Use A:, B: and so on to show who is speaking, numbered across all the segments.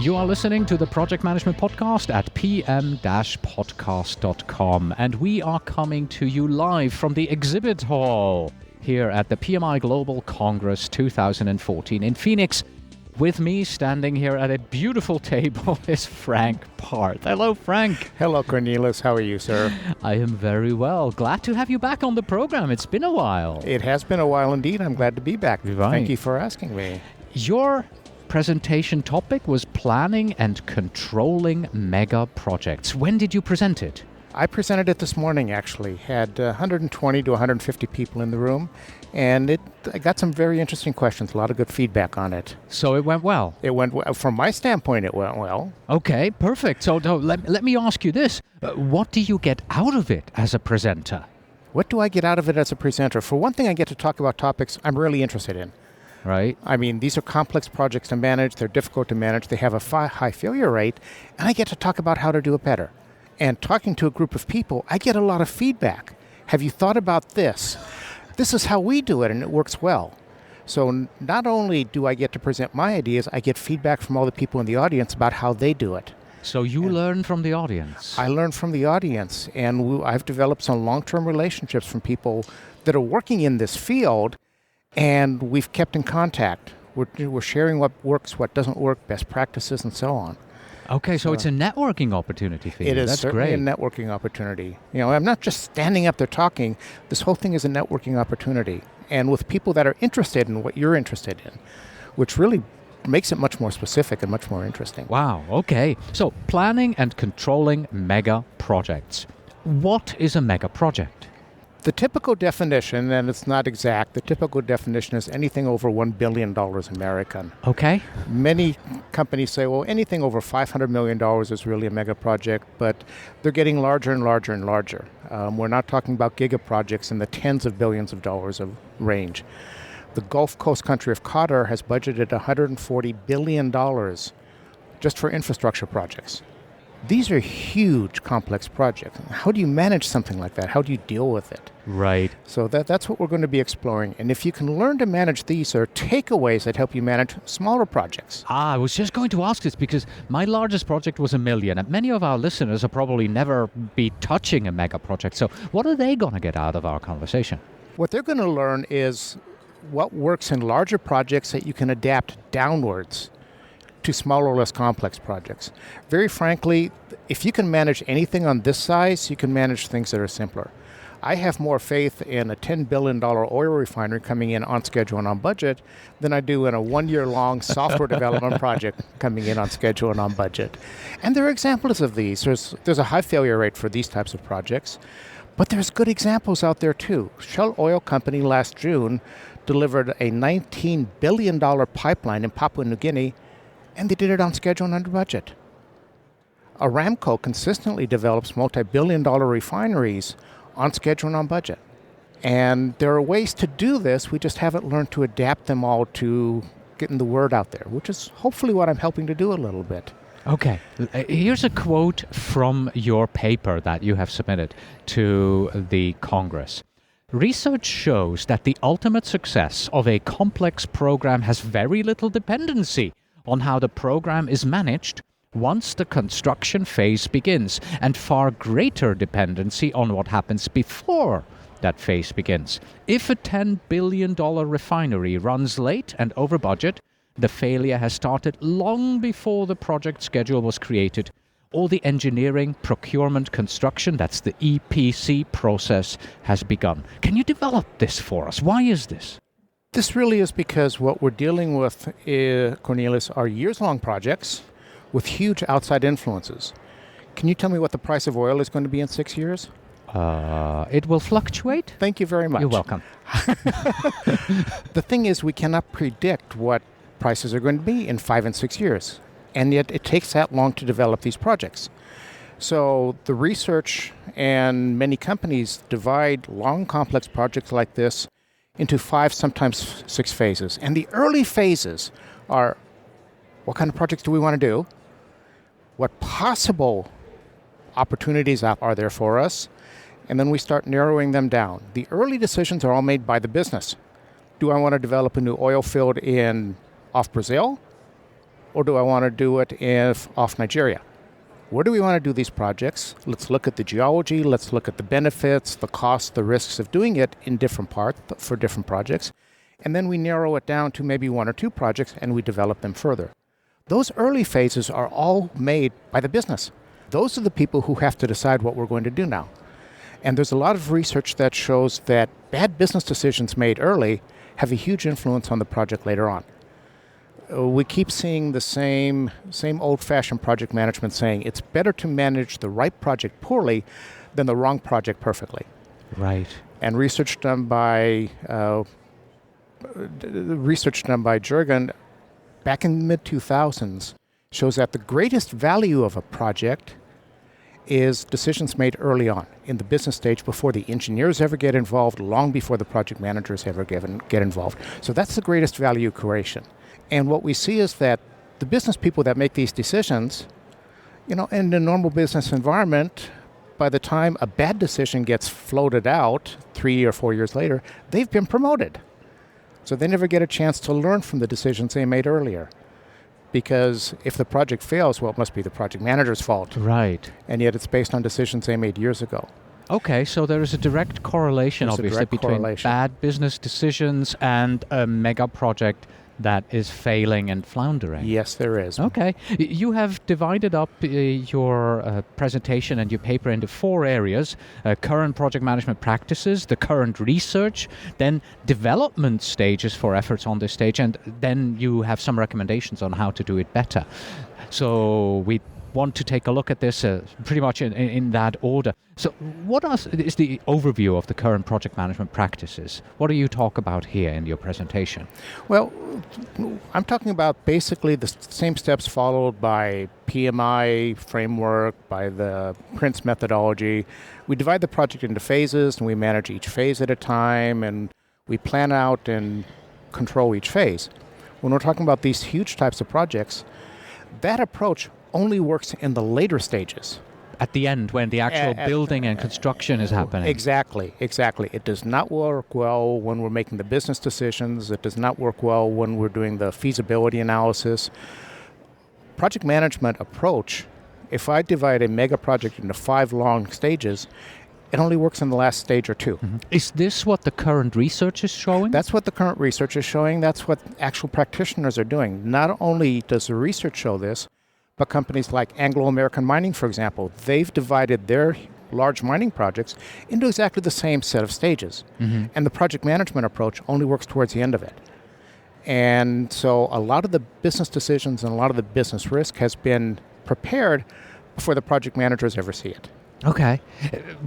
A: You are listening to the Project Management Podcast at pm-podcast.com, and we are coming to you live from the exhibit hall here at the PMI Global Congress 2014 in Phoenix. With me, standing here at a beautiful table, is Frank Parth. Hello, Frank.
B: Hello, Cornelius. How are you, sir?
A: I am very well. Glad to have you back on the program. It's been a while.
B: It has been a while indeed. I'm glad to be back.
A: Right.
B: Thank you for asking me.
A: Your presentation topic was planning and controlling mega projects. When did you present it?
B: I presented it this morning, actually. Had 120 to 150 people in the room, and I got some very interesting questions, a lot of good feedback on it.
A: So it went well?
B: It went well. From my standpoint, it went well.
A: Okay, perfect. So let me ask you this. What do you get out of it as a presenter?
B: What do I get out of it as a presenter? For one thing, I get to talk about topics I'm really interested in.
A: Right.
B: I mean, these are complex projects to manage. They're difficult to manage. They have a high failure rate, and I get to talk about how to do it better. And talking to a group of people, I get a lot of feedback. Have you thought about this? This is how we do it, and it works well. So not only do I get to present my ideas, I get feedback from all the people in the audience about how they do it.
A: So you learn from the audience?
B: I learn from the audience, and I've developed some long-term relationships from people that are working in this field, and we've kept in contact. We're sharing what works, what doesn't work, best practices, and so on.
A: Okay, so it's a networking opportunity for you.
B: It is
A: That's
B: certainly
A: great.
B: a networking opportunity. You know, I'm not just standing up there talking. This whole thing is a networking opportunity. And with people that are interested in what you're interested in, which really makes it much more specific and much more interesting.
A: Wow, okay. So planning and controlling mega projects. What is a mega project?
B: The typical definition, and it's not exact, the typical definition is anything over $1 billion American.
A: Okay.
B: Many companies say, well, anything over $500 million is really a mega project, but they're getting larger and larger and larger. We're not talking about giga projects in the tens of billions of dollars of range. The Gulf Coast country of Qatar has budgeted $140 billion just for infrastructure projects. These are huge, complex projects. How do you manage something like that? How do you deal with it?
A: Right.
B: So that's what we're going to be exploring. And if you can learn to manage these, there are takeaways that help you manage smaller projects.
A: I was just going to ask this because my largest project was $1 million, and many of our listeners will probably never be touching a mega project. So what are they going to get out of our conversation?
B: What they're going to learn is what works in larger projects that you can adapt downwards to smaller, less complex projects. Very frankly, if you can manage anything on this size, you can manage things that are simpler. I have more faith in a $10 billion oil refinery coming in on schedule and on budget than I do in a one-year-long software development project coming in on schedule and on budget. And there are examples of these. There's a high failure rate for these types of projects, but there's good examples out there too. Shell Oil Company last June delivered a $19 billion pipeline in Papua New Guinea, and they did it on schedule and under budget. Aramco consistently develops multi-billion-dollar refineries on schedule and on budget. And there are ways to do this, we just haven't learned to adapt them all to getting the word out there, which is hopefully what I'm helping to do a little bit.
A: Okay, here's a quote from your paper that you have submitted to the Congress. Research shows that the ultimate success of a complex program has very little dependency on how the program is managed once the construction phase begins, and far greater dependency on what happens before that phase begins. If a $10 billion refinery runs late and over budget, the failure has started long before the project schedule was created, or the engineering, procurement, construction, that's the EPC process, has begun. Can you develop this for us? Why is this?
B: This really is because what we're dealing with, Cornelius, are years-long projects with huge outside influences. Can you tell me what the price of oil is going to be in 6 years?
A: It will fluctuate.
B: Thank you very much.
A: You're welcome.
B: The thing is, we cannot predict what prices are going to be in 5 and 6 years, and yet it takes that long to develop these projects. So the research and many companies divide long, complex projects like this into 5, sometimes 6 phases. And the early phases are, what kind of projects do we want to do? What possible opportunities are there for us? And then we start narrowing them down. The early decisions are all made by the business. Do I want to develop a new oil field off Brazil? or do I want to do it off Nigeria? Where do we want to do these projects? Let's look at the geology, let's look at the benefits, the costs, the risks of doing it in different parts for different projects. And then we narrow it down to maybe 1 or 2 projects and we develop them further. Those early phases are all made by the business. Those are the people who have to decide what we're going to do now. And there's a lot of research that shows that bad business decisions made early have a huge influence on the project later on. We keep seeing the same old-fashioned project management saying it's better to manage the right project poorly than the wrong project perfectly.
A: Right.
B: And research done by Jurgen back in the mid-2000s shows that the greatest value of a project is decisions made early on in the business stage before the engineers ever get involved, long before the project managers ever get involved. So that's the greatest value creation. And what we see is that the business people that make these decisions, in the normal business environment, by the time a bad decision gets floated out 3 or 4 years later, they've been promoted. So they never get a chance to learn from the decisions they made earlier. Because if the project fails, well, it must be the project manager's fault.
A: Right.
B: And yet it's based on decisions they made years ago.
A: Okay, so there is a direct correlation, obviously, between bad business decisions and a mega project that is failing and floundering.
B: Yes, there is.
A: Okay. You have divided up your presentation and your paper into 4 areas: current project management practices, the current research, then development stages for efforts on this stage, and then you have some recommendations on how to do it better. So we want to take a look at this pretty much in that order. So what is the overview of the current project management practices? What do you talk about here in your presentation?
B: Well, I'm talking about basically the same steps followed by PMI framework, by the Prince methodology. We divide the project into phases and we manage each phase at a time, and we plan out and control each phase. When we're talking about these huge types of projects, that approach only works in the later stages.
A: At the end, when the actual building and construction is happening.
B: Exactly. It does not work well when we're making the business decisions. It does not work well when we're doing the feasibility analysis. Project management approach, if I divide a mega project into 5 long stages, it only works in the last stage or 2.
A: Mm-hmm. Is this what the current research is showing?
B: That's what the current research is showing. That's what actual practitioners are doing. Not only does the research show this, but companies like Anglo-American Mining, for example, they've divided their large mining projects into exactly the same set of stages. Mm-hmm. And the project management approach only works towards the end of it. And so a lot of the business decisions and a lot of the business risk has been prepared before the project managers ever see it.
A: Okay.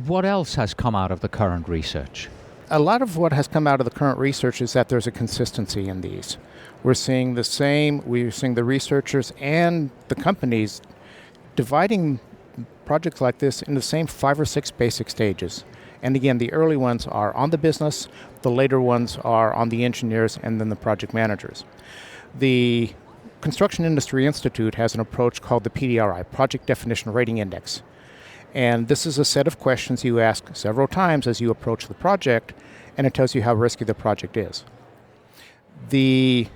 A: What else has come out of the current research?
B: A lot of what has come out of the current research is that there's a consistency in these. We're seeing the researchers and the companies dividing projects like this into the same 5 or 6 basic stages. And again, the early ones are on the business, the later ones are on the engineers, and then the project managers. The Construction Industry Institute has an approach called the PDRI, Project Definition Rating Index. And this is a set of questions you ask several times as you approach the project, and it tells you how risky the project is. The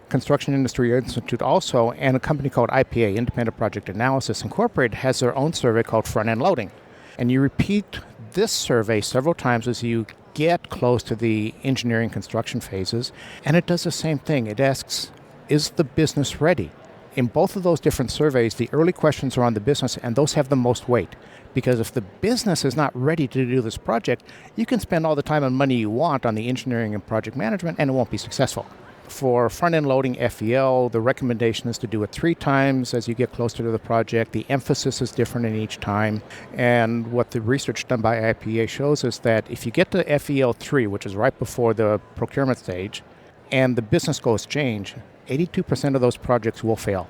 B: Construction Industry Institute also, and a company called IPA, Independent Project Analysis Incorporated, has their own survey called front-end loading. And you repeat this survey several times as you get close to the engineering construction phases, and it does the same thing. It asks, is the business ready? In both of those different surveys, the early questions are on the business, and those have the most weight. Because if the business is not ready to do this project, you can spend all the time and money you want on the engineering and project management, and it won't be successful. For front-end loading FEL, the recommendation is to do it 3 times as you get closer to the project. The emphasis is different in each time. And what the research done by IPA shows is that if you get to FEL 3, which is right before the procurement stage, and the business goals change, 82% of those projects will fail.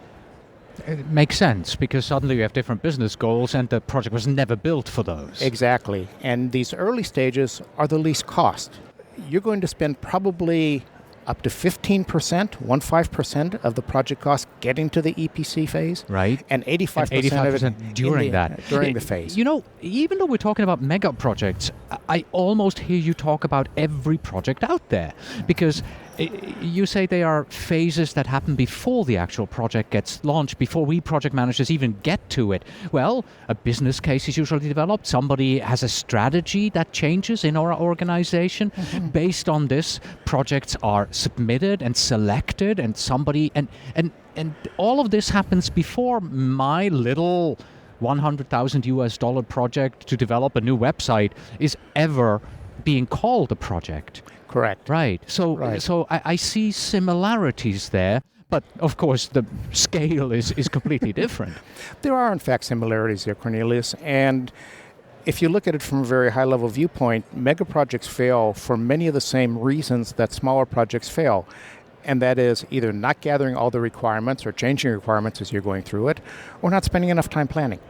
A: It makes sense, because suddenly you have different business goals and the project was never built for those.
B: Exactly. And these early stages are the least cost. You're going to spend probably up to 15% of the project cost getting to the EPC phase.
A: Right.
B: And 85% of it
A: during
B: the phase.
A: You know, even though we're talking about mega projects, I almost hear you talk about every project out there, because You say they are phases that happen before the actual project gets launched, before we project managers even get to it. Well, a business case is usually developed. Somebody has a strategy that changes in our organization. Based on this, projects are submitted and selected, and somebody and all of this happens before my little $100,000 project to develop a new website is ever being called a project.
B: Correct.
A: Right. So I see similarities there, but of course the scale is completely different.
B: There are in fact similarities there, Cornelius, and if you look at it from a very high level viewpoint, mega projects fail for many of the same reasons that smaller projects fail. And that is either not gathering all the requirements or changing requirements as you're going through it, or not spending enough time planning.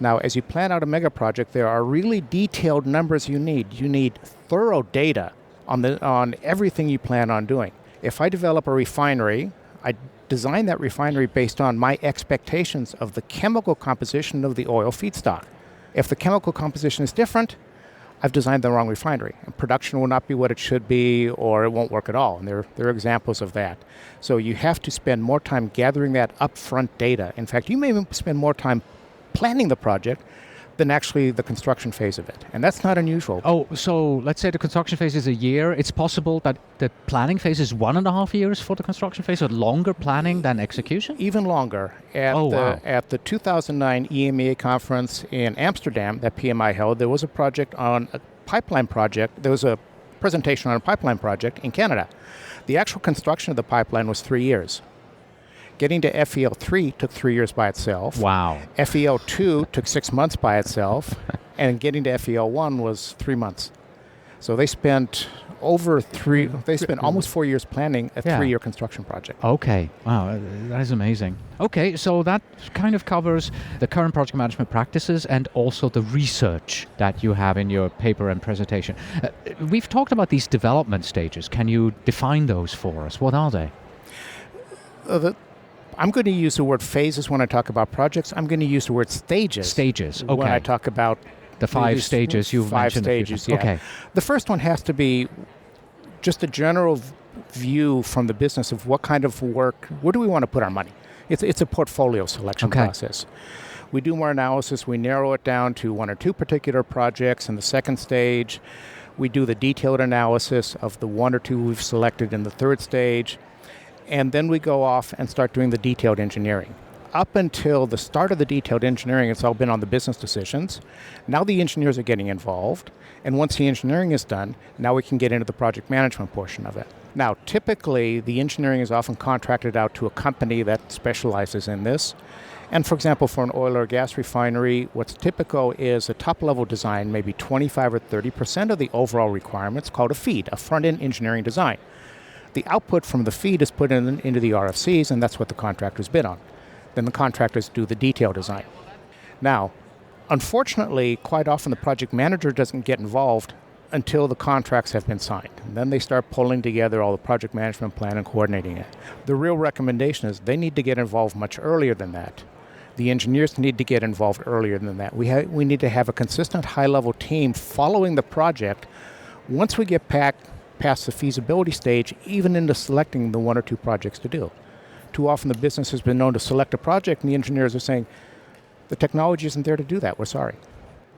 B: Now, as you plan out a mega project, there are really detailed numbers you need. You need thorough data on everything you plan on doing. If I develop a refinery, I design that refinery based on my expectations of the chemical composition of the oil feedstock. If the chemical composition is different, I've designed the wrong refinery, and production will not be what it should be, or it won't work at all. And there are examples of that. So you have to spend more time gathering that upfront data. In fact, you may even spend more time planning the project than actually the construction phase of it. And that's not unusual.
A: Oh, so let's say the construction phase is a year. It's possible that the planning phase is 1.5 years for the construction phase, or longer planning than execution?
B: Even longer. At the 2009 EMEA conference in Amsterdam that PMI held, there was a project on a pipeline project. There was a presentation on a pipeline project in Canada. The actual construction of the pipeline was 3 years. Getting to FEL3 took 3 years by itself.
A: Wow.
B: FEL2 took 6 months by itself, and getting to FEL1 was 3 months. So they spent almost 4 years planning a 3-year construction project.
A: Okay. Wow, that is amazing. Okay, so that kind of covers the current project management practices and also the research that you have in your paper and presentation. We've talked about these development stages. Can you define those for us? What are they?
B: I'm going to use the word phases when I talk about projects. I'm going to use the word stages.
A: Stages, okay.
B: When I talk about
A: the 5 stages you've mentioned.
B: 5 stages, yeah.
A: Okay.
B: The first one has to be just a general view from the business of what kind of work, where do we want to put our money? It's a portfolio selection process. We do more analysis. We narrow it down to 1 or 2 particular projects in the second stage. We do the detailed analysis of the 1 or 2 we've selected in the third stage. And then we go off and start doing the detailed engineering. Up until the start of the detailed engineering, it's all been on the business decisions. Now the engineers are getting involved. And once the engineering is done, now we can get into the project management portion of it. Now, typically, the engineering is often contracted out to a company that specializes in this. And for example, for an oil or gas refinery, what's typical is a top-level design, maybe 25 or 30% of the overall requirements, called a FEED, a front-end engineering design. The output from the FEED is put into the RFCs, and that's what the contractors bid on. Then the contractors do the detail design. Now, unfortunately, quite often the project manager doesn't get involved until the contracts have been signed. And then they start pulling together all the project management plan and coordinating it. The real recommendation is they need to get involved much earlier than that. The engineers need to get involved earlier than that. We need to have a consistent high-level team following the project. Once we get past the feasibility stage, even into selecting the 1 or 2 projects to do. Too often the business has been known to select a project and the engineers are saying, the technology isn't there to do that, we're sorry.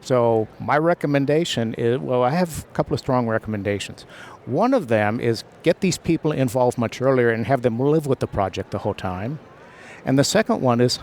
B: So my recommendation is, I have a couple of strong recommendations. One of them is get these people involved much earlier and have them live with the project the whole time. And the second one is,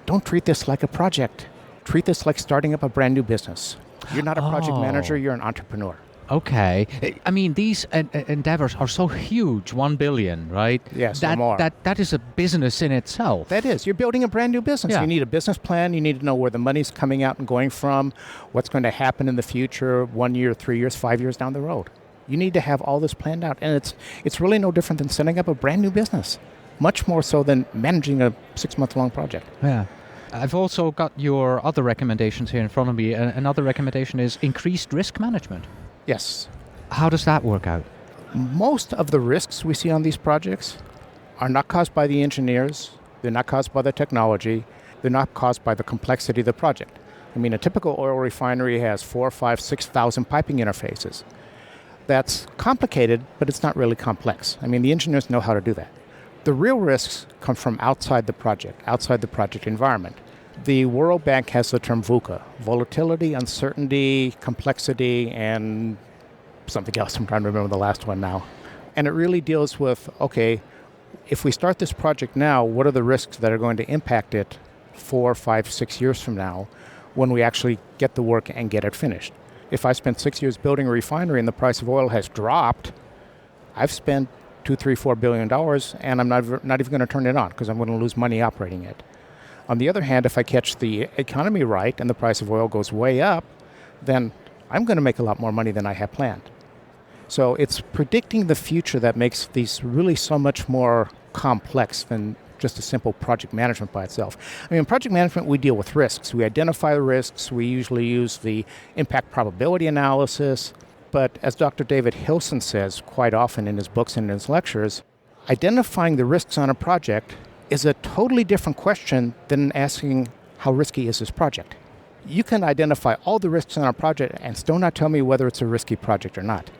B: don't treat this like a project. Treat this like starting up a brand new business. You're not a project manager, you're an entrepreneur.
A: Okay. I mean, these endeavors are so huge, 1 billion, right?
B: Yes, or more.
A: That is a business in itself.
B: That is. You're building a brand new business.
A: Yeah.
B: You need a business plan. You need to know where the money's coming out and going from, what's going to happen in the future, 1 year, 3 years, 5 years down the road. You need to have all this planned out. And it's really no different than setting up a brand new business, much more so than managing a 6-month-long project.
A: Yeah. I've also got your other recommendations here in front of me. Another recommendation is increased risk management.
B: Yes.
A: How does that work out?
B: Most of the risks we see on these projects are not caused by the engineers. They're not caused by the technology. They're not caused by the complexity of the project. I mean, a typical oil refinery has 4,000, 5,000, 6,000 piping interfaces. that's complicated, but it's not really complex. I mean, the engineers know how to do that. The real risks come from outside the project environment. The World Bank has the term VUCA, volatility, uncertainty, complexity, and something else. I'm trying to remember the last one now. And it really deals with, okay, if we start this project now, what are the risks that are going to impact it 4, 5, 6 years from now when we actually get the work and get it finished? If I spent 6 years building a refinery and the price of oil has dropped, I've spent $2, $3, $4 billion, and I'm not even going to turn it on because I'm going to lose money operating it. On the other hand, if I catch the economy right and the price of oil goes way up, then I'm going to make a lot more money than I had planned. So it's predicting the future that makes these really so much more complex than just a simple project management by itself. I mean, in project management, we deal with risks. We identify the risks. We usually use the impact probability analysis. But as Dr. David Hilson says quite often in his books and in his lectures, identifying the risks on a project is a totally different question than asking how risky is this project. You can identify all the risks on a project and still not tell me whether it's a risky project or not.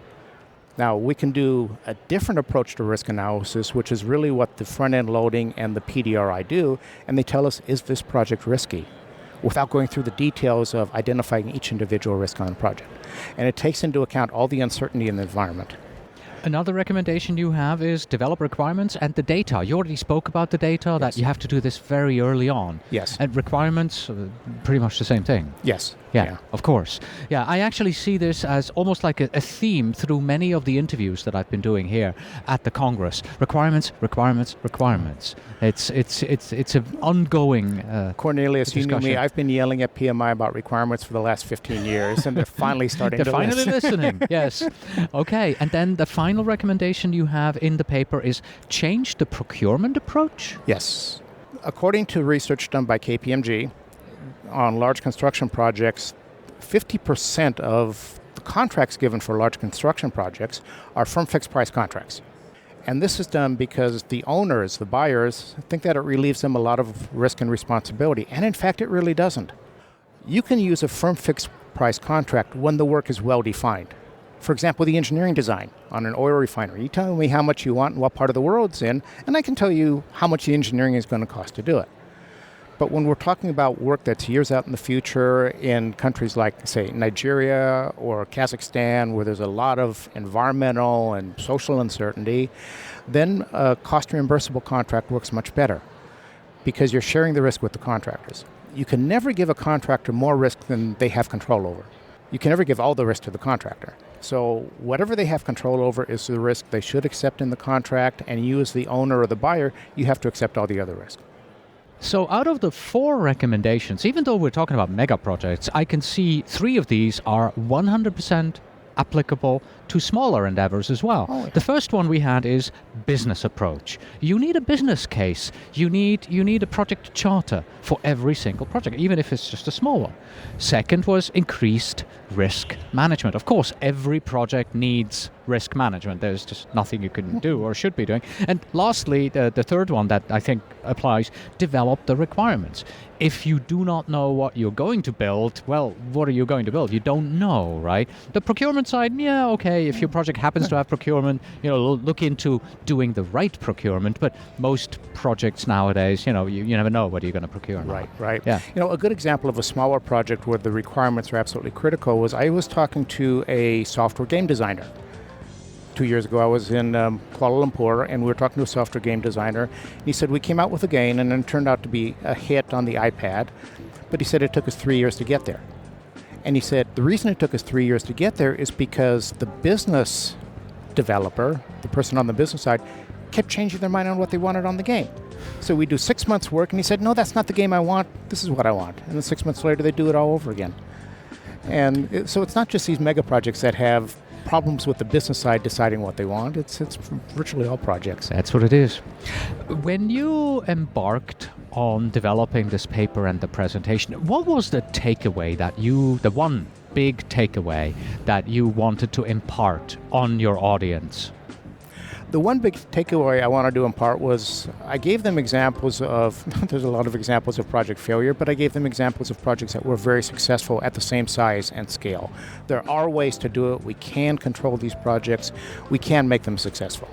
B: Now, we can do a different approach to risk analysis, which is really what the front-end loading and the PDRI do, and they tell us, is this project risky? Without going through the details of identifying each individual risk on a project. And it takes into account all the uncertainty in the environment.
A: Another recommendation you have is develop requirements and the data. You already spoke about the data,
B: Yes.
A: that you have to do this very early on.
B: Yes.
A: And requirements, pretty much the same thing.
B: Yes.
A: Yeah, of course. Yeah, I actually see this as almost like a theme through many of the interviews that I've been doing here at the Congress. Requirements, requirements, requirements. It's an ongoing
B: Cornelius, you knew
A: discussion.
B: me. I've been yelling at PMI about requirements for the last 15 years, and they're finally starting
A: They're
B: to
A: finally
B: listen.
A: listening, yes. Okay, and then the final recommendation you have in the paper is change the procurement approach?
B: Yes. According to research done by KPMG, on large construction projects, 50% of the contracts given for large construction projects are firm fixed price contracts. And this is done because the owners, the buyers, think that it relieves them a lot of risk and responsibility. And in fact, it really doesn't. You can use a firm fixed price contract when the work is well defined. For example, the engineering design on an oil refinery. You tell me how much you want and what part of the world it's in, and I can tell you how much the engineering is going to cost to do it. But when we're talking about work that's years out in the future in countries like, say, Nigeria or Kazakhstan, where there's a lot of environmental and social uncertainty, then a cost reimbursable contract works much better because you're sharing the risk with the contractors. You can never give a contractor more risk than they have control over. You can never give all the risk to the contractor. So whatever they have control over is the risk they should accept in the contract, and you as the owner or the buyer, you have to accept all the other risk.
A: So out of the 4 recommendations, even though we're talking about mega projects, I can see 3 of these are 100% applicable to smaller endeavors as well.
B: Oh, yeah.
A: The first one we had is business approach. You need a business case. You need a project charter for every single project, even if it's just a small one. Second was increased risk management. Of course, every project needs risk management. There's just nothing you can do or should be doing. And lastly, the third one that I think applies, develop the requirements. If you do not know what you're going to build, well, what are you going to build? You don't know, right? The procurement side, yeah, okay, if your project happens to have procurement, look into doing the right procurement, but most projects nowadays, you never know what you're going to procure.
B: Right.
A: Yeah.
B: A good example of a smaller project where the requirements are absolutely critical was I was talking to a software game designer. 2 years ago, I was in Kuala Lumpur, and we were talking to a software game designer. And he said, we came out with a game, and it turned out to be a hit on the iPad. But he said it took us 3 years to get there. And he said, the reason it took us 3 years to get there is because the business developer, the person on the business side, kept changing their mind on what they wanted on the game. So we do 6 months work, and he said, no, that's not the game I want. This is what I want. And then 6 months later, they do it all over again. And so it's not just these mega projects that have problems with the business side deciding what they want. It's virtually all projects.
A: That's what it is. When you embarked on developing this paper and the presentation, what was the takeaway the one big takeaway that you wanted to impart on your audience?
B: The one big takeaway I wanted to impart was I gave them examples of, there's a lot of examples of project failure, but I gave them examples of projects that were very successful at the same size and scale. There are ways to do it. We can control these projects. We can make them successful.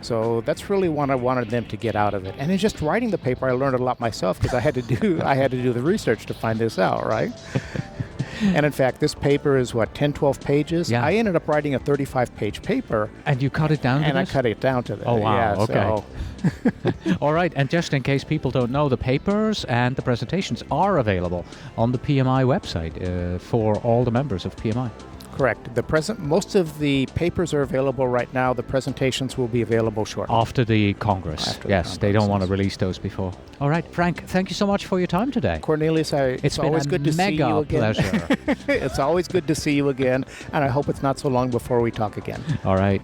B: So that's really what I wanted them to get out of it. And in just writing the paper, I learned a lot myself because I had to do the research to find this out, right? And in fact, this paper is 10, 12 pages?
A: Yeah.
B: I ended up writing a 35-page paper.
A: And you cut it down to
B: And
A: this?
B: I cut it down to that.
A: Oh, wow.
B: Yeah,
A: Okay.
B: So
A: All right, and just in case people don't know, the papers and the presentations are available on the PMI website for all the members of PMI.
B: correct. Most of the papers are available right now. The presentations will be available shortly.
A: After the Congress.
B: After the
A: Yes, they don't want to
B: Congress,
A: release those before. All right, Frank, thank you so much for your time today.
B: Cornelius, it's
A: been
B: always
A: a
B: good to see you
A: mega
B: again.
A: pleasure.
B: It's always good to see you again, and I hope it's not so long before we talk again.
A: All right.